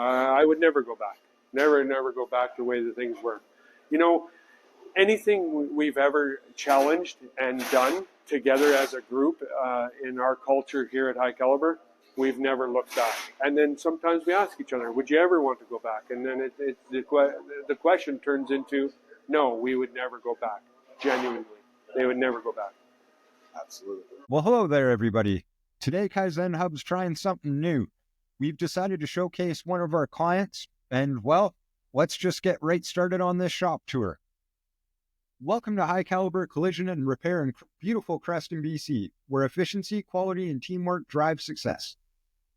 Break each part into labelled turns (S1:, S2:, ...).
S1: I would never go back. Never go back to the way the things were. You know, anything we've ever challenged and done together as a group in our culture here at High Caliber, we've never looked back. And then sometimes we ask each other, would you ever want to go back? And then the question turns into, no, we would never go back. Genuinely, they would never go back.
S2: Absolutely.
S3: Well, hello there, everybody. Today, KaizenHub's trying something new. We've decided to showcase one of our clients, and, well, let's just get right started on this shop tour. Welcome to High Caliber Collision and Repair in beautiful Creston, BC, where efficiency, quality, and teamwork drive success.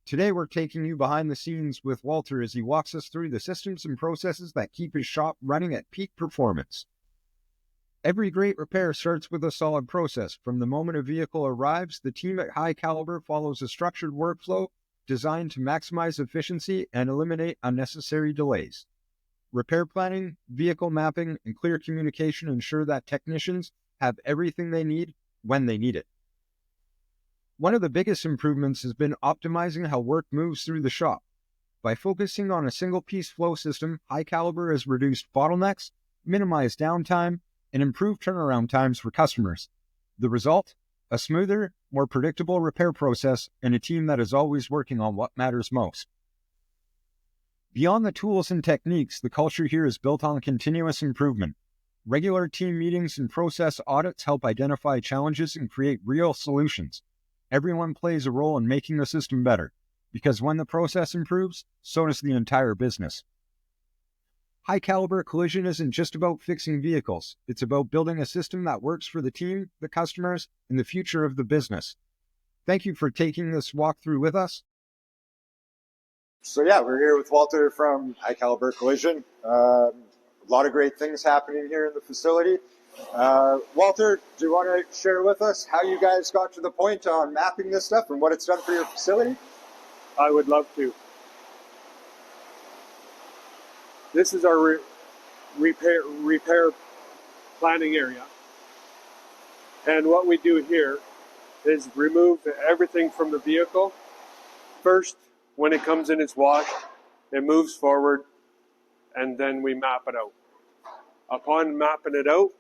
S3: Today, we're taking you behind the scenes with Walter as he walks us through the systems and processes that keep his shop running at peak performance. Every great repair starts with a solid process. From the moment a vehicle arrives, the team at High Caliber follows a structured workflow designed to maximize efficiency and eliminate unnecessary delays. Repair planning, vehicle mapping, and clear communication ensure that technicians have everything they need when they need it. One of the biggest improvements has been optimizing how work moves through the shop. By focusing on a single-piece flow system, High Caliber has reduced bottlenecks, minimized downtime, and improved turnaround times for customers. The result? A smoother, more predictable repair process and a team that is always working on what matters most. Beyond the tools and techniques, the culture here is built on continuous improvement. Regular team meetings and process audits help identify challenges and create real solutions. Everyone plays a role in making the system better, because when the process improves, so does the entire business. High Caliber Collision isn't just about fixing vehicles. It's about building a system that works for the team, the customers, and the future of the business. Thank you for taking this walkthrough with us.
S2: So yeah, we're here with Walter from High Caliber Collision. A lot of great things happening here in the facility. Walter, do you want to share with us how you guys got to the point on mapping this stuff and what it's done for your facility?
S1: I would love to. This is our repair planning area. And what we do here is remove everything from the vehicle. First, when it comes in, it's washed, it moves forward, and then we map it out. Upon mapping it out,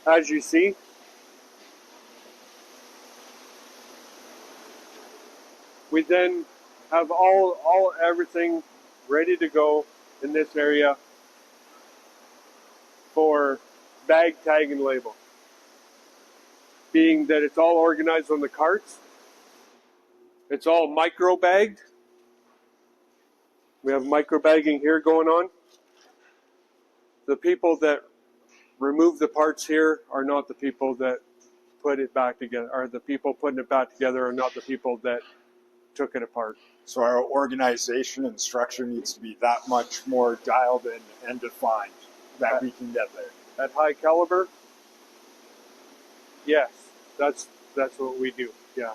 S1: as you see, we then have everything ready to go in this area for bag, tag, and label. Being that it's all organized on the carts, it's all micro bagged. We have micro bagging here going on. The people that remove the parts here are not the people that put it back together, or the people putting it back together are not the people that took it apart.
S2: So our organization and structure needs to be that much more dialed in and defined that we can get there.
S1: At High Caliber, yes, that's what we do. Yeah,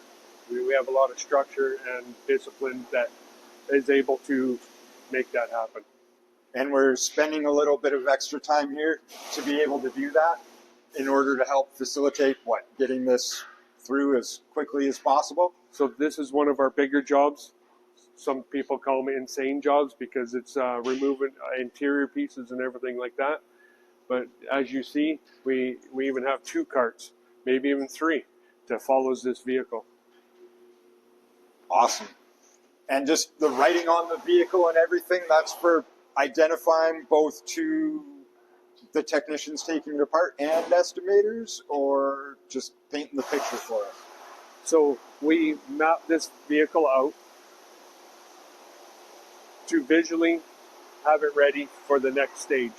S1: we have a lot of structure and discipline that is able to make that happen.
S2: And we're spending a little bit of extra time here to be able to do that in order to help facilitate getting this through as quickly as possible.
S1: So this is one of our bigger jobs. Some people call them insane jobs because it's removing interior pieces and everything like that. But as you see, we even have 2 carts, maybe even 3, that follows this vehicle.
S2: Awesome. And just the writing on the vehicle and everything, that's for identifying both to the technicians taking it apart and estimators, or just painting the picture for us?
S1: So we map this vehicle out to visually have it ready for the next stage.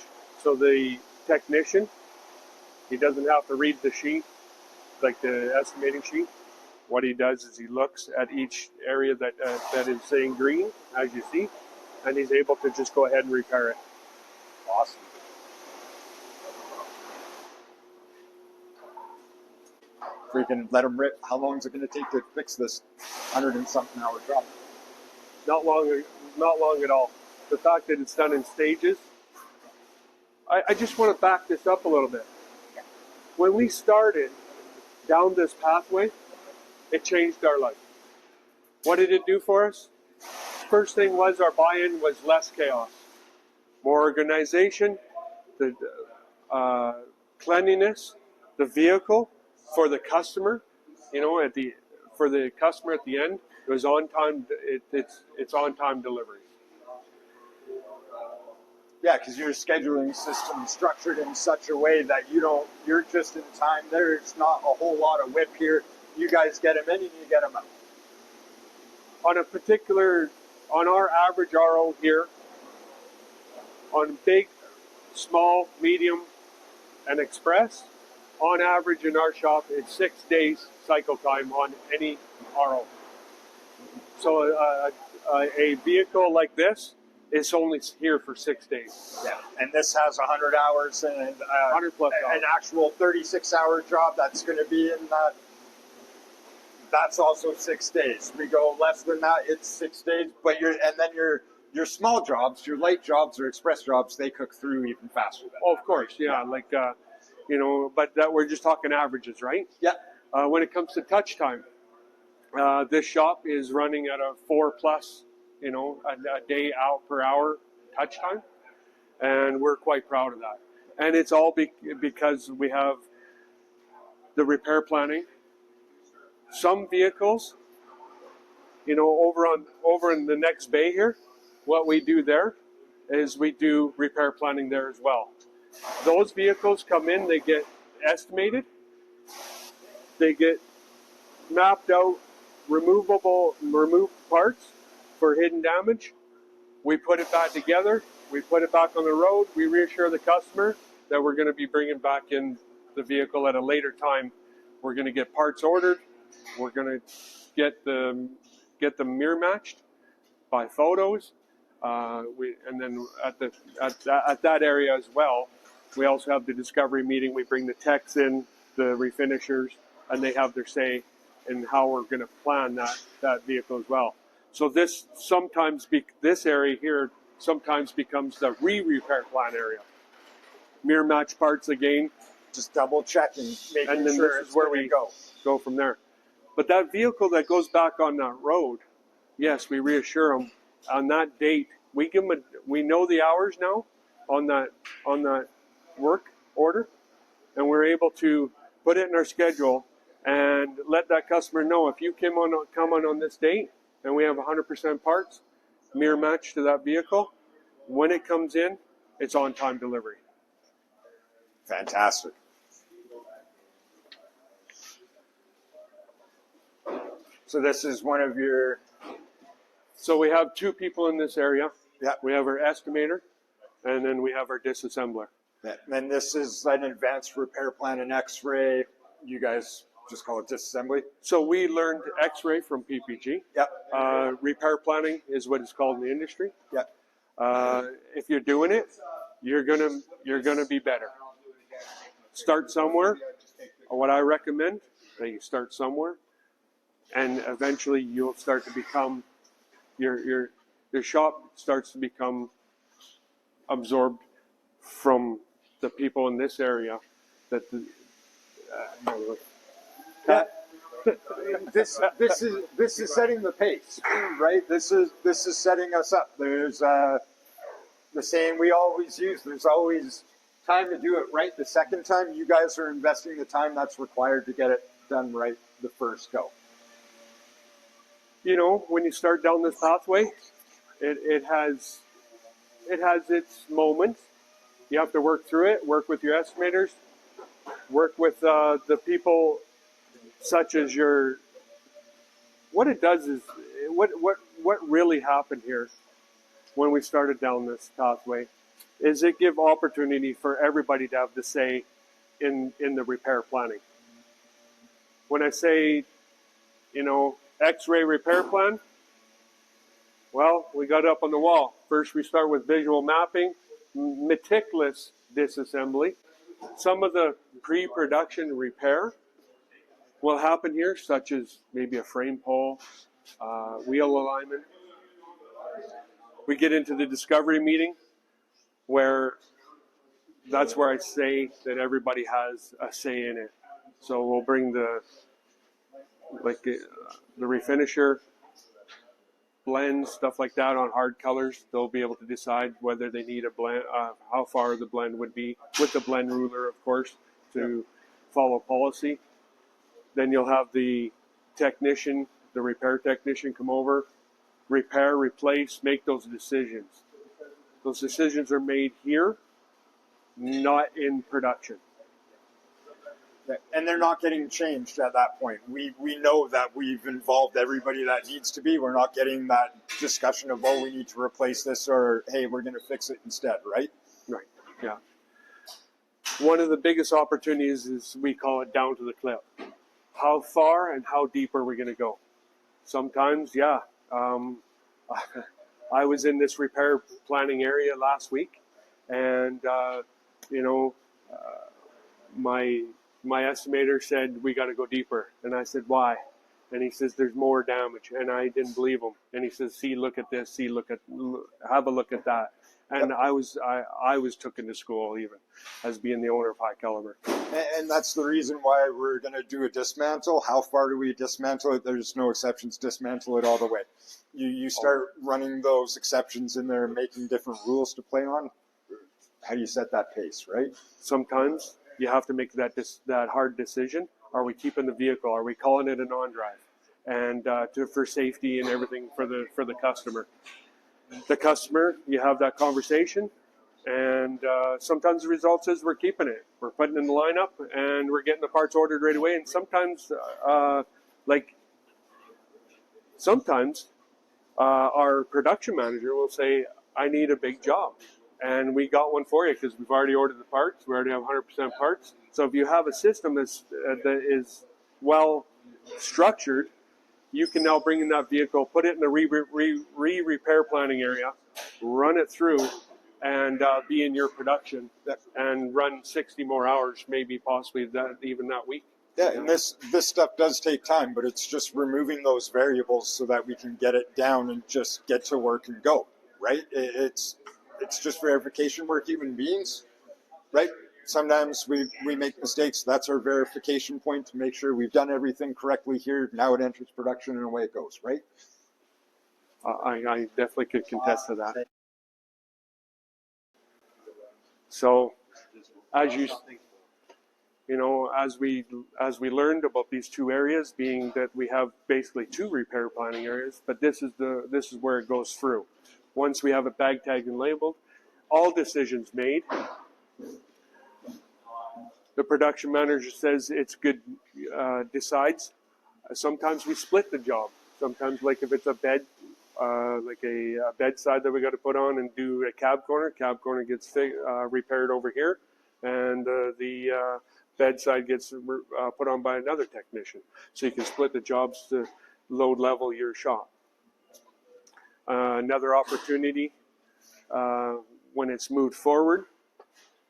S1: So the technician, he doesn't have to read the sheet, like the estimating sheet. What he does is he looks at each area that is saying green, as you see, and he's able to just go ahead and repair it.
S2: Awesome. Freaking let him rip. How long is it going to take to fix this 100 and something hour job?
S1: Not long at all. The fact that it's done in stages. I just want to back this up a little bit. When we started down this pathway, it changed our life. What did it do for us? first thing was our buy-in was less chaos, more organization, the cleanliness, the vehicle for the customer, for the customer at the end, it was on time. It's on time delivery.
S2: Yeah, because your scheduling system is structured in such a way that you're just in time. There's not a whole lot of whip here. You guys get them in and you get them out.
S1: On our average RO here, on big, small, medium, and express, on average in our shop, it's 6 days cycle time on any RO. So a vehicle like this is only here for 6 days.
S2: Yeah, and this has 100 hours and
S1: 100 plus hours.
S2: An actual 36-hour job that's going to be in that. That's also 6 days. We go less than that, it's 6 days. But your small jobs, your light jobs or express jobs, they cook through even faster than
S1: of course, yeah. Like, but that we're just talking averages, right?
S2: Yeah.
S1: When it comes to touch time, this shop is running at a 4+, a day out per hour touch time. And we're quite proud of that. And it's all because we have the repair planning. Some vehicles, over in the next bay here, what we do there is we do repair planning there as well. Those vehicles come in, they get estimated, they get mapped out, removed parts for hidden damage. We put it back together, we put it back on the road, we reassure the customer that we're going to be bringing back in the vehicle at a later time. We're going to get parts ordered. We're going to get them mirror matched by photos. And then at that area as well, we also have the discovery meeting. We bring the techs in, the refinishers, and they have their say in how we're going to plan that vehicle as well. So this area here sometimes becomes the repair plan area. Mirror match parts again.
S2: Just double checking, making
S1: and then
S2: sure
S1: this is where we go from there. But that vehicle that goes back on that road, yes, we reassure them on that date. We give them we know the hours now on that work order, and we're able to put it in our schedule and let that customer know if you come on this date and we have 100% parts, mirror match to that vehicle. When it comes in, it's on time delivery.
S2: Fantastic. So this is one of your...
S1: So we have 2 people in this area.
S2: Yeah.
S1: We have our estimator, and then we have our disassembler.
S2: Yeah. And this is an advanced repair plan and X-ray. You guys just call it disassembly?
S1: So we learned X-ray from PPG.
S2: Yep.
S1: Repair planning is what it's called in the industry.
S2: Yep.
S1: If you're doing it, you're gonna be better. Start somewhere. What I recommend that you start somewhere, and eventually you'll start to become your shop starts to become absorbed from the people in this area.
S2: This is setting the pace, right? This is setting us up. There's the saying we always use. There's always time to do it right the second time. You guys are investing the time that's required to get it done right the first go.
S1: When you start down this pathway, it has its moments. You have to work through it, work with your estimators, work with the people such as what it does is, what really happened here when we started down this pathway is it give opportunity for everybody to have the say in the repair planning. When I say, X-ray repair plan, well, we got it up on the wall. First, we start with visual mapping, meticulous disassembly. Some of the pre-production repair will happen here, such as maybe a frame pull, wheel alignment. We get into the discovery meeting, that's where I say that everybody has a say in it. So we'll bring the refinisher, blends, stuff like that on hard colors. They'll be able to decide whether they need a blend, how far the blend would be with the blend ruler, of course, to follow policy. Then you'll have the technician, the repair technician come over, repair, replace, make those decisions. Those decisions are made here, not in production.
S2: And they're not getting changed at that point. We know that we've involved everybody that needs to be. We're not getting that discussion of, oh, we need to replace this, or, hey, we're going to fix it instead, right?
S1: Right, yeah. One of the biggest opportunities is, we call it down to the clip. How far and how deep are we going to go? Sometimes, yeah. I was in this repair planning area last week, and, my estimator said, we got to go deeper. And I said, why? And he says, there's more damage. And I didn't believe him. And he says, see, look at this. Have a look at that. And yep. I was taken to school, even as being the owner of High Caliber.
S2: And that's the reason why we're going to do a dismantle. How far do we dismantle it? There's no exceptions. Dismantle it all the way. You start running those exceptions in there and making different rules to play on. How do you set that pace, right?
S1: Sometimes you have to make that hard decision. Are we keeping the vehicle? Are we calling it a non-drive? And for safety and everything for the customer. The customer, you have that conversation, and sometimes the result is we're keeping it. We're putting in the lineup, and we're getting the parts ordered right away. And sometimes, our production manager will say, I need a big job. And we got one for you because we've already ordered the parts. We already have 100% parts. So if you have a system that is well structured, you can now bring in that vehicle, put it in the repair planning area, run it through, and be in your production and run 60 more hours, maybe possibly even that week.
S2: Yeah, and this stuff does take time, but it's just removing those variables so that we can get it down and just get to work and go, right? It's just verification. We're human beings, right? Sometimes we make mistakes. That's our verification point to make sure we've done everything correctly here. Now it enters production and away it goes, right?
S1: I definitely could contest to that. So, as we learned about these two areas, being that we have basically two repair planning areas, but this is where it goes through. Once we have it bag tagged and labeled, all decisions made. The production manager says it's good, decides. Sometimes we split the job. Sometimes, like if it's a bed, like a bedside that we got to put on and do a cab corner gets repaired over here, and the bedside gets put on by another technician. So you can split the jobs to load level your shop. Another opportunity when it's moved forward.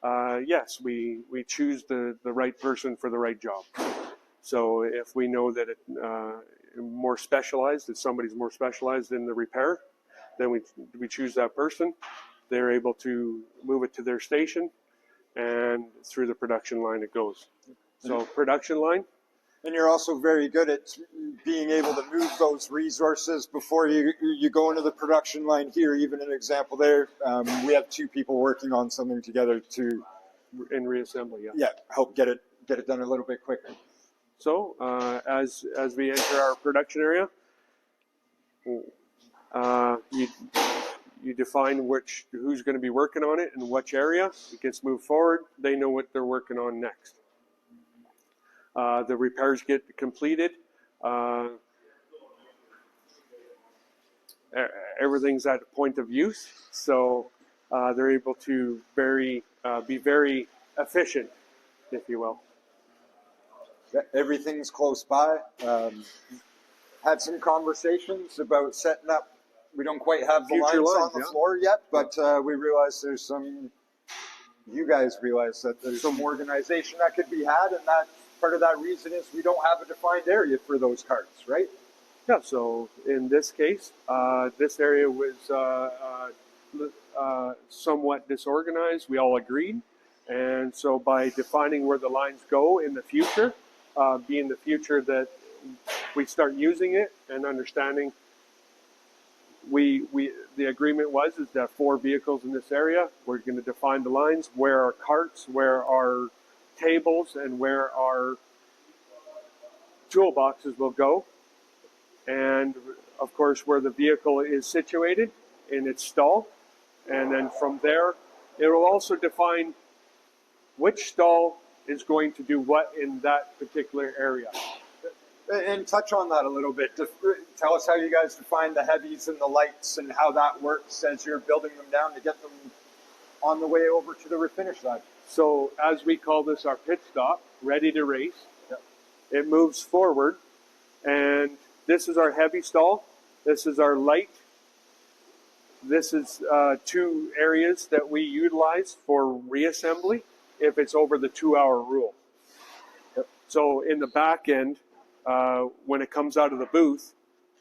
S1: Yes, we choose the right person for the right job. So if we know that more specialized, if somebody's more specialized in the repair, then we choose that person. They're able to move it to their station, and through the production line it goes. So production line.
S2: And you're also very good at being able to move those resources before you go into the production line here. Even an example there, we have two people working on something together
S1: in reassembly.
S2: Yeah, help get it done a little bit quicker.
S1: So as we enter our production area, you define who's going to be working on it and which area. It gets moved forward. They know what they're working on next. The repairs get completed. Everything's at a point of use, so they're able to be very efficient, if you will.
S2: Everything's close by. Had some conversations about setting up. We don't quite have the lines on the floor yet, but we realize there's some. You guys realize that there's some organization that could be had, and that part of that reason is we don't have a defined area for those carts, right?
S1: Yeah. So in this case, this area was somewhat disorganized. We all agreed, and so by defining where the lines go in the future, being the future that we start using it and understanding the agreement was is that 4 vehicles in this area. We're going to define the lines, where our carts, where our tables, and where our toolboxes will go, and of course where the vehicle is situated in its stall, and then from there it will also define which stall is going to do what in that particular area.
S2: And touch on that a little bit. Tell us how you guys define the heavies and the lights and how that works as you're building them down to get them on the way over to the refinish side.
S1: So as we call this our pit stop, ready to race, it moves forward, and this is our heavy stall. This is our light. This is 2 areas that we utilize for reassembly if it's over the 2-hour rule. So in the back end, when it comes out of the booth,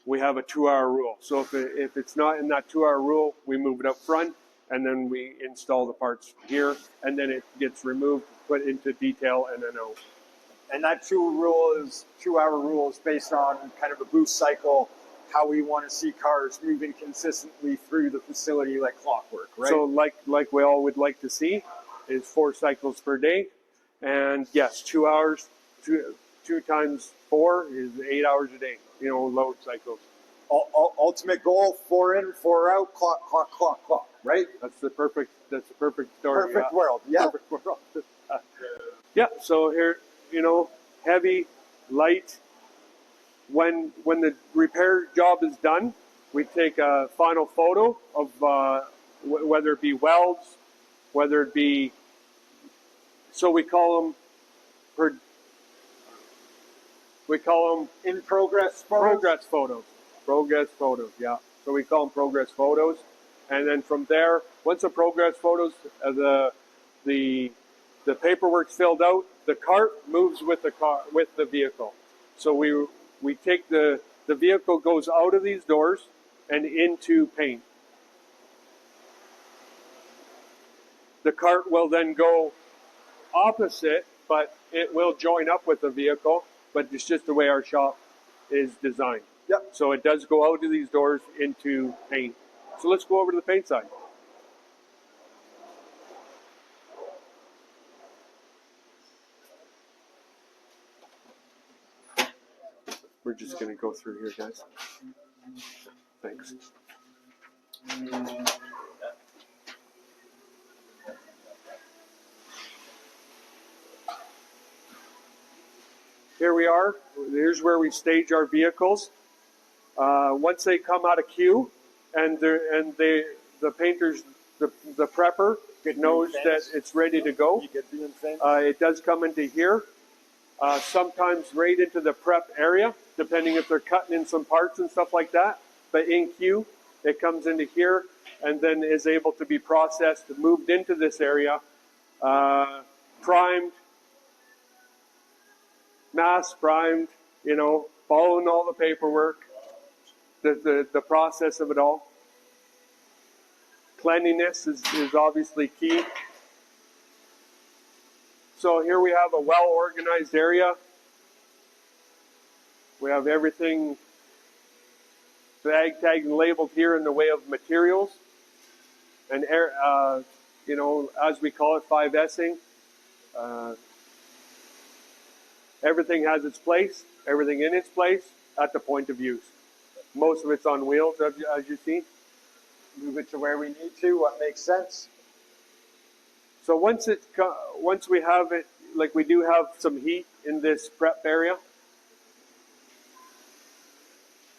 S1: we have a 2-hour rule. So if it's not in that 2-hour rule, we move it up front, and then we install the parts here, and then it gets removed, put into detail, and then out.
S2: And that 2-hour rule is based on kind of a boost cycle, how we want to see cars moving consistently through the facility like clockwork, right?
S1: So like we all would like to see is 4 cycles per day, and yes, 2 hours, 2 times 4 is 8 hours a day. Load cycles.
S2: Ultimate goal: 4 in, 4 out, clock, clock, clock, clock. Right?
S1: That's the perfect story.
S2: Perfect world. Yeah.
S1: Perfect world. Yeah. So here, heavy, light. When the repair job is done, we take a final photo of whether it be welds, whether it be. So we call them
S2: in progress photos.
S1: Progress photos, yeah. So we call them progress photos, and then from there, once the progress photos, the paperwork's filled out, the cart moves with the vehicle. So we take the vehicle goes out of these doors and into paint. The cart will then go opposite, but it will join up with the vehicle. But it's just the way our shop is designed.
S2: Yep.
S1: So it does go out of these doors into paint. So let's go over to the paint side. We're just going to go through here, guys. Thanks. Here we are. Here's where we stage our vehicles. Once they come out of queue, and the painters, the prepper knows that it's ready to go. It does come into here. Sometimes right into the prep area, depending if they're cutting in some parts and stuff like that. But in queue, it comes into here and then is able to be processed, moved into this area, primed, mass primed, following all the paperwork, the process of it all. Cleanliness is obviously key. So here we have a well-organized area. We have everything tagged and labeled here in the way of materials. And, as we call it, 5S'ing. Everything has its place, everything in its place at the point of use. Most of it's on wheels, as you see.
S2: Move it to where we need to, what makes sense.
S1: So once we have it, like we do have some heat in this prep area,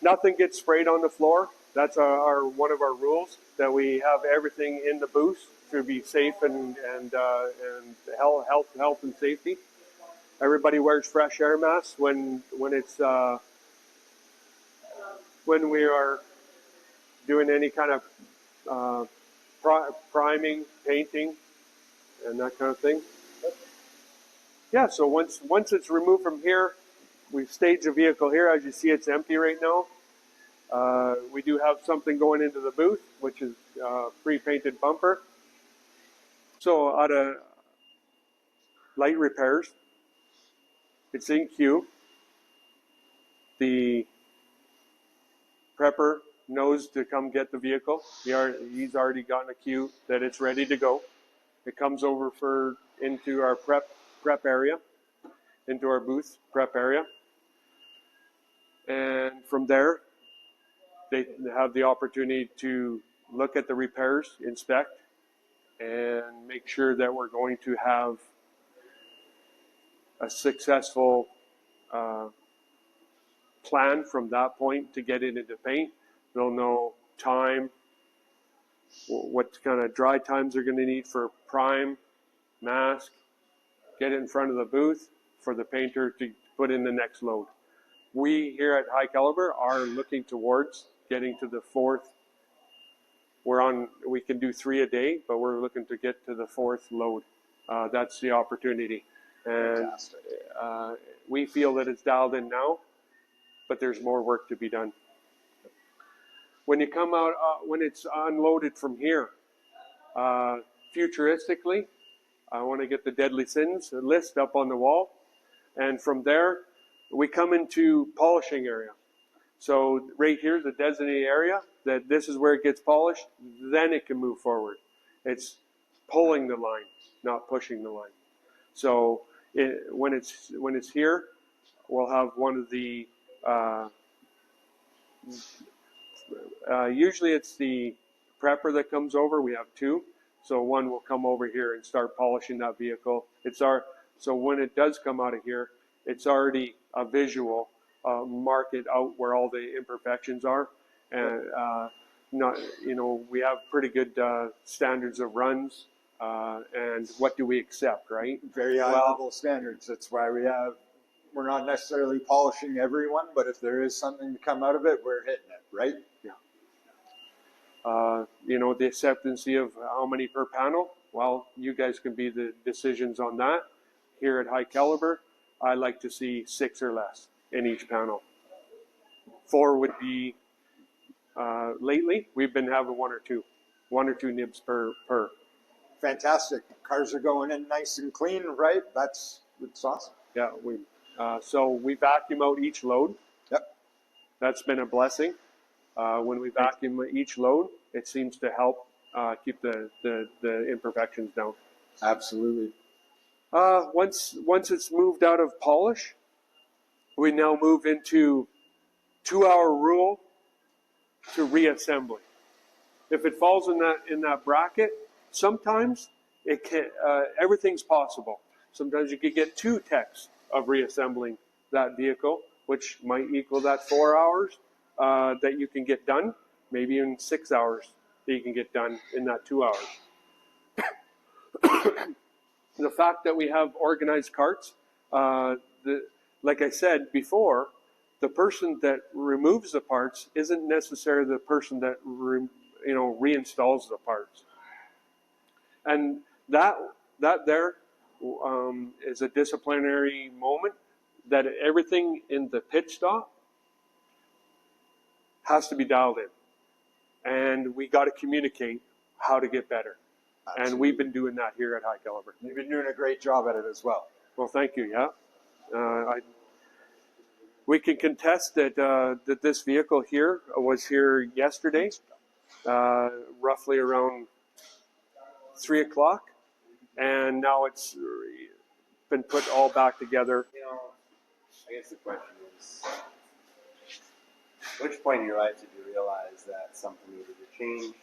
S1: nothing gets sprayed on the floor. That's one of our rules, that we have everything in the booth to be safe and health and safety. Everybody wears fresh air masks when we are doing any kind of priming, painting, and that kind of thing. Yeah, so once it's removed from here, we've staged the vehicle here. As you see, it's empty right now. We do have something going into the booth, which is pre-painted bumper. So out of light repairs, it's in queue. The prepper knows to come get the vehicle. He's already gotten a cue that it's ready to go. It comes over into our prep area, into our booth prep area. And from there, they have the opportunity to look at the repairs, inspect, and make sure that we're going to have a successful plan from that point to get it into paint. They'll know time, what kind of dry times they're going to need for prime, mask, get it in front of the booth for the painter to put in the next load. We here at High Caliber are looking towards getting to the fourth. We can do 3 a day, but we're looking to get to the fourth load. That's the opportunity. And we feel that it's dialed in now, but there's more work to be done. When you come out, when it's unloaded from here, futuristically, I want to get the deadly sins list up on the wall. And from there, we come into polishing area. So right here is the designated area that this is where it gets polished. Then it can move forward. It's pulling the line, not pushing the line. So when it's here, we'll have one of the usually it's the prepper that comes over. We have 2. So one will come over here and start polishing that vehicle. So when it does come out of here, it's already a visual, mark it out where all the imperfections are. And we have pretty good standards of runs. And what do we accept, right?
S2: Very high level standards. That's why we're not necessarily polishing everyone, but if there is something to come out of it, we're hitting it, right?
S1: Yeah. The acceptancy of how many per panel, well, you guys can be the decisions on that. Here at High Caliber, I like to see 6 or less in each panel. 4 would be, lately, we've been having 1 or 2. 1 or 2 nibs per.
S2: Fantastic. Cars are going in nice and clean, right? It's awesome.
S1: Yeah, so we vacuum out each load.
S2: Yep.
S1: That's been a blessing. When we vacuum each load, it seems to help keep the imperfections down.
S2: Absolutely.
S1: Once it's moved out of polish, we now move into 2-hour rule to reassembly. If it falls in that bracket, sometimes it can. Everything's possible. Sometimes you could get 2 techs of reassembling that vehicle, which might equal that 4 hours that you can get done, maybe in 6 hours that you can get done in that 2 hours. The fact that we have organized carts, like I said before, the person that removes the parts isn't necessarily the person that reinstalls the parts, and that there is a disciplinary moment that everything in the pit stop has to be dialed in, and we got to communicate how to get better. Absolutely. And we've been doing that here at High Caliber.
S2: You've been doing a great job at it as well.
S1: Well, thank you. Yeah, we can contest that this vehicle here was here yesterday, roughly around 3 o'clock, and now it's been put all back together.
S4: I guess the question is, which point in your life did you realize that something needed to change?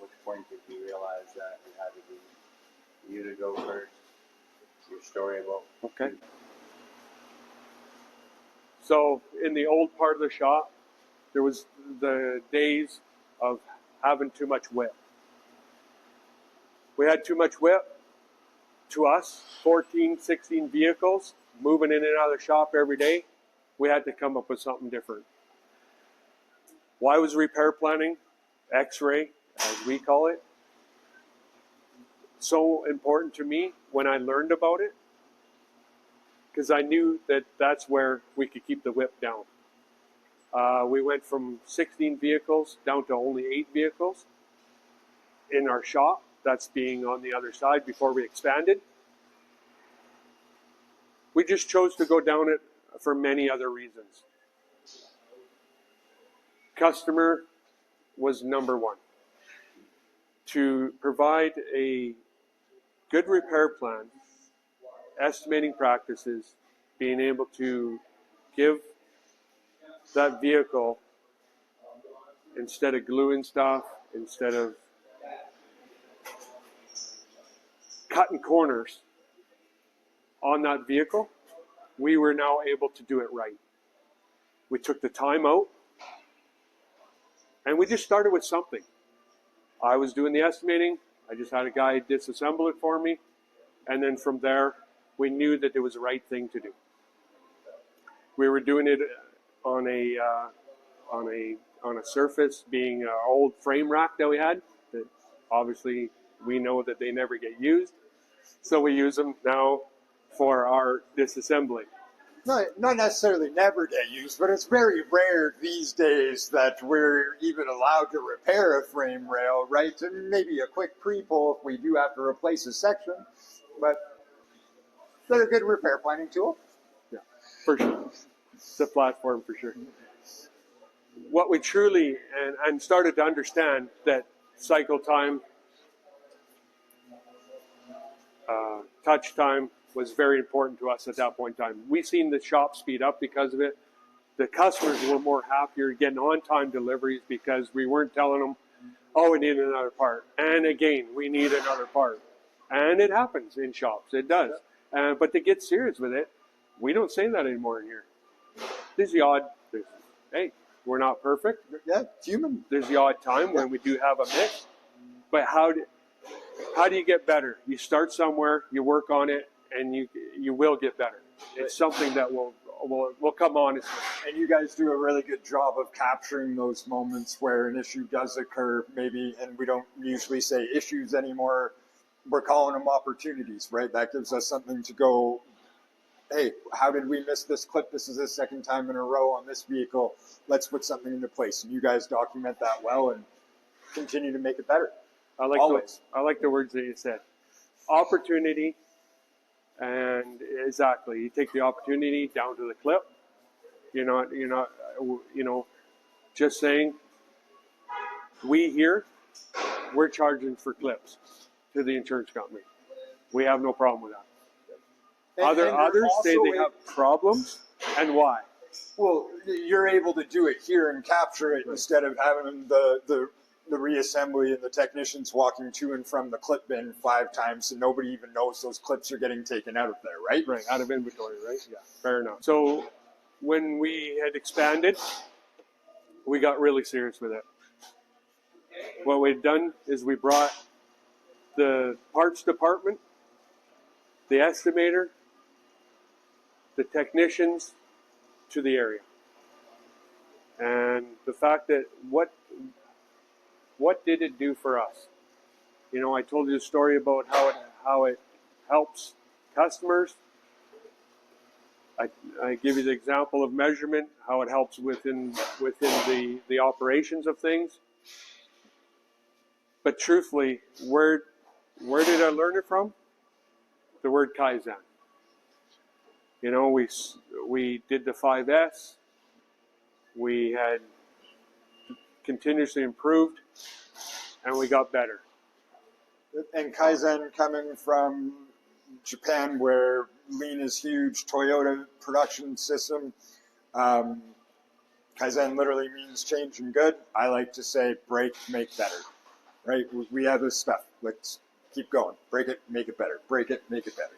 S4: Which point did you realize that it had to be you to go first? Your story about.
S1: Okay. So in the old part of the shop, there was the days of having too much whip. We had too much whip. To us, 14, 16 vehicles moving in and out of the shop every day. We had to come up with something different. Why was repair planning, X-ray, as we call it, so important to me when I learned about it? Because I knew that that's where we could keep the whip down. We went from 16 vehicles down to only 8 vehicles in our shop. That's being on the other side before we expanded. We just chose to go down it for many other reasons. customer was number one. To provide a good repair plan, estimating practices, being able to give that vehicle, instead of gluing stuff, instead of cutting corners on that vehicle, we were now able to do it right. We took the time out, and we just started with something. I was doing the estimating. I just had a guy disassemble it for me, and then from there, we knew that it was the right thing to do. We were doing it on a surface, being an old frame rack that we had. That obviously we know that they never get used, so we use them now for our disassembly.
S2: Not necessarily never get used, but it's very rare these days that we're even allowed to repair a frame rail, right? And maybe a quick pre-pull if we do have to replace a section, but they're a good repair planning tool.
S1: Yeah, for sure. It's a platform for sure. What we truly and started to understand that cycle time, touch time was very important to us at that point in time. We've seen the shop speed up because of it. The customers were more happier getting on-time deliveries because we weren't telling them, oh, we need another part. And again, we need another part. And it happens in shops. It does. But to get serious with it, we don't say that anymore in here. There's the odd, hey, we're not perfect.
S2: Yeah, it's human.
S1: There's the odd time when we do have a miss. But how do you get better? You start somewhere, you work on it, and you will get better. It's something that will come honestly.
S2: And you guys do a really good job of capturing those moments where an issue does occur, maybe, and we don't usually say issues anymore. We're calling them opportunities, right? That gives us something to go, hey, how did we miss this clip? This is the second time in a row on this vehicle. Let's put something into place. And you guys document that well and continue to make it better.
S1: I like the words that you said. Opportunity, and exactly, you take the opportunity down to the clip. You're not, just saying, we're charging for clips to the insurance company. We have no problem with that. Others say they have problems, and why?
S2: Well, you're able to do it here and capture it instead of having the reassembly and the technicians walking to and from the clip bin 5 times, and nobody even knows those clips are getting taken out of there, right?
S1: Right, out of inventory, right? Yeah, fair enough. So when we had expanded, we got really serious with it. What we'd done is we brought the parts department, the estimator, the technicians to the area. And the fact that what did it do for us? I told you a story about how it helps customers. I give you the example of measurement, how it helps within the operations of things. But truthfully, where did I learn it from? The word Kaizen. We did the 5S. We had continuously improved, and we got better.
S2: And Kaizen coming from Japan, where lean is huge, Toyota production system. Kaizen literally means change and good. I like to say break, make better. Right? We have this stuff. Let's keep going. Break it, make it better. Break it, make it better.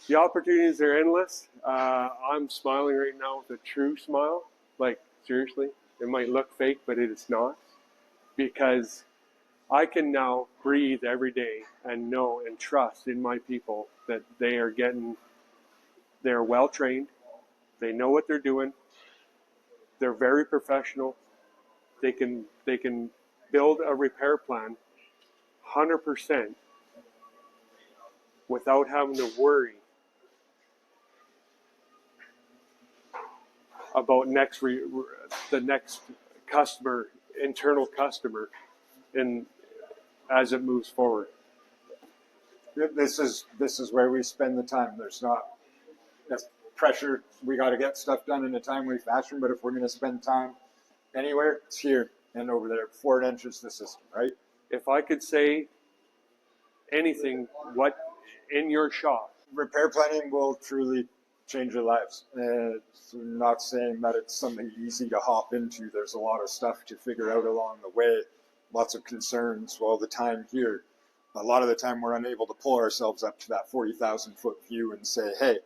S1: The opportunities are endless. I'm smiling right now with a true smile. Like, seriously, it might look fake, but it is not. Because I can now breathe every day and know and trust in my people that they're well trained. They know what they're doing. They're very professional. They can build a repair plan 100% without having to worry about the next customer, internal customer, and as it moves forward.
S2: This is where we spend the time. There's not pressure. We got to get stuff done in a timely fashion, but if we're going to spend time anywhere, it's here and over there before it enters the system, right?
S1: If I could say anything, what in your shop?
S2: Repair planning will truly change your lives. It's not saying that it's something easy to hop into. There's a lot of stuff to figure out along the way, lots of concerns all the time here. A lot of the time we're unable to pull ourselves up to that 40,000 foot view and say, hey,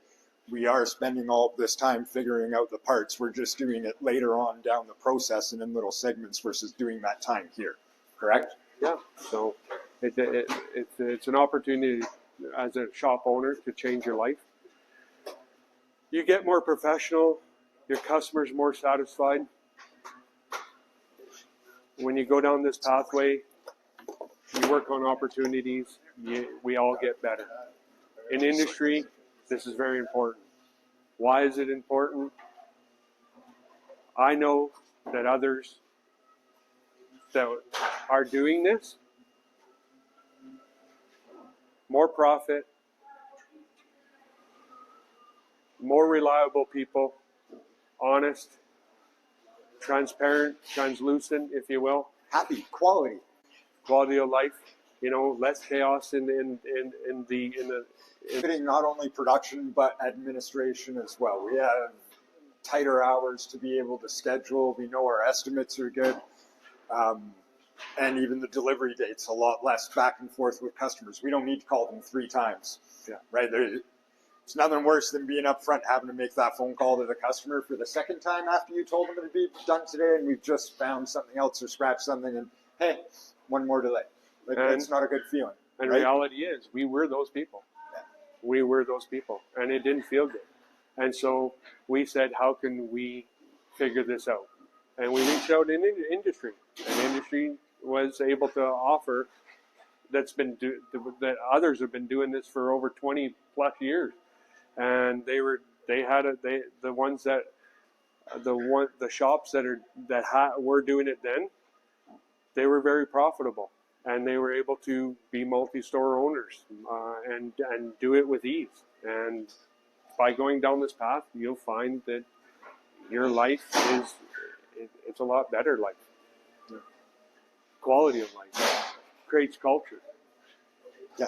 S2: we are spending all of this time figuring out the parts. We're just doing it later on down the process and in little segments versus doing that time here. Correct?
S1: Yeah. So it's an opportunity as a shop owner to change your life. You get more professional. Your customer's more satisfied. When you go down this pathway, you work on opportunities. We all get better. In industry, this is very important. Why is it important? I know that others that are doing this, more profit, more reliable people, honest, transparent, translucent, if you will.
S2: Happy, quality
S1: of life. Less chaos in
S2: fitting not only production but administration as well. We have tighter hours to be able to schedule. We know our estimates are good, and even the delivery dates a lot less back and forth with customers. We don't need to call them 3 times.
S1: Yeah.
S2: Right. It's nothing worse than being up front having to make that phone call to the customer for the second time after you told them it would be done today, and we've just found something else or scratched something, and hey, one more delay. That's not a good feeling.
S1: And
S2: right?
S1: reality is, we were those people.
S2: Yeah.
S1: We were those people, and it didn't feel good. And so we said, how can we figure this out? And we reached out in industry, and industry was able to offer that others have been doing this for over 20 plus years, and the shops that were doing it then, they were very profitable, and they were able to be multi-store owners and do it with ease. And by going down this path, you'll find that your life it's a lot better life. Yeah. Quality of life creates culture.
S2: Yeah.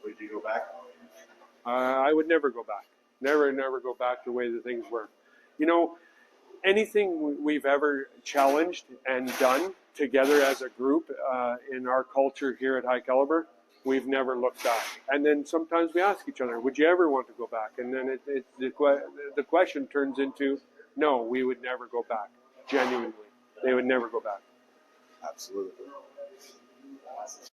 S4: Would you go back?
S1: I would never go back. Never go back to the way the things were. Anything we've ever challenged and done together as a group in our culture here at High Caliber, we've never looked back. And then sometimes we ask each other, would you ever want to go back? And then the question turns into, no, we would never go back. Genuinely, they would never go back.
S2: Absolutely.